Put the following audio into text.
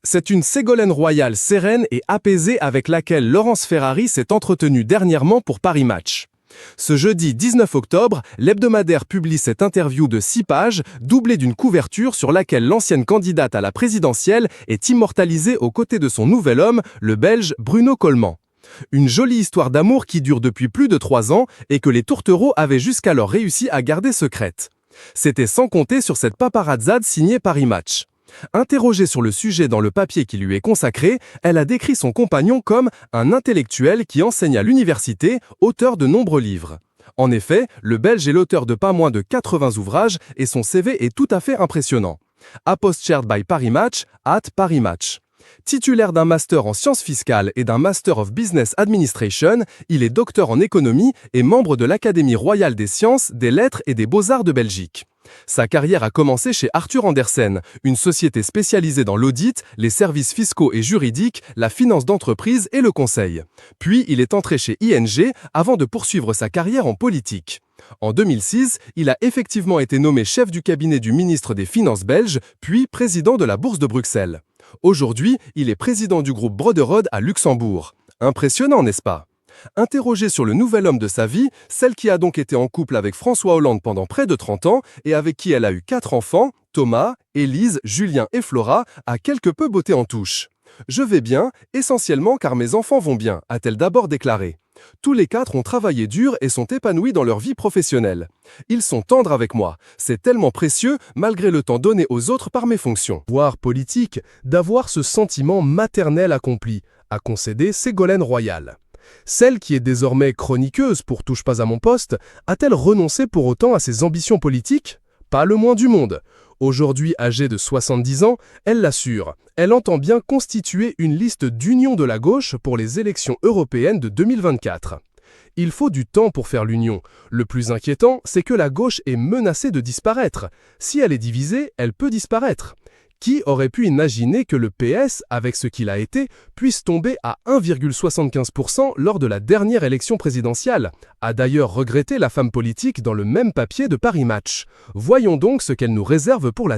C'est une Ségolène Royal sereine et apaisée avec laquelle Laurence Ferrari s'est entretenue dernièrement pour Paris Match. Ce jeudi 19 octobre, l'hebdomadaire publie cette interview de 6 pages, doublée d'une couverture sur laquelle l'ancienne candidate à la présidentielle est immortalisée aux côtés de son nouvel homme, le Belge Bruno Coleman. Une jolie histoire d'amour qui dure depuis plus de 3 ans et que les tourtereaux avaient jusqu'alors réussi à garder secrète. C'était sans compter sur cette paparazzade signée Paris Match. Interrogée sur le sujet dans le papier qui lui est consacré, elle a décrit son compagnon comme un intellectuel qui enseigne à l'université, auteur de nombreux livres. En effet, le Belge est l'auteur de pas moins de 80 ouvrages et son CV est tout à fait impressionnant. Post-chaired by Paris Match, at Paris Match. Titulaire d'un master en sciences fiscales et d'un Master of Business Administration, il est docteur en économie et membre de l'Académie royale des sciences, des lettres et des beaux-arts de Belgique. Sa carrière a commencé chez Arthur Andersen, une société spécialisée dans l'audit, les services fiscaux et juridiques, la finance d'entreprise et le conseil. Puis il est entré chez ING avant de poursuivre sa carrière en politique. En 2006, il a effectivement été nommé chef du cabinet du ministre des Finances belge, puis président de la Bourse de Bruxelles. Aujourd'hui, il est président du groupe Broderode à Luxembourg. Impressionnant, n'est-ce pas ? Interrogée sur le nouvel homme de sa vie, celle qui a donc été en couple avec François Hollande pendant près de 30 ans et avec qui elle a eu 4 enfants, Thomas, Élise, Julien et Flora, a quelque peu botté en touche. « Je vais bien, essentiellement car mes enfants vont bien », a-t-elle d'abord déclaré. Tous les 4 ont travaillé dur et sont épanouis dans leur vie professionnelle. Ils sont tendres avec moi. C'est tellement précieux, malgré le temps donné aux autres par mes fonctions. Voire politique, d'avoir ce sentiment maternel accompli, a concédé Ségolène Royal. Celle qui est désormais chroniqueuse pour Touche pas à mon poste, a-t-elle renoncé pour autant à ses ambitions politiques ? Pas le moins du monde. Aujourd'hui âgée de 70 ans, elle l'assure. Elle entend bien constituer une liste d'union de la gauche pour les élections européennes de 2024. Il faut du temps pour faire l'union. Le plus inquiétant, c'est que la gauche est menacée de disparaître. Si elle est divisée, elle peut disparaître. Qui aurait pu imaginer que le PS, avec ce qu'il a été, puisse tomber à 1,75% lors de la dernière élection présidentielle, a d'ailleurs regretté la femme politique dans le même papier de Paris Match. Voyons donc ce qu'elle nous réserve pour la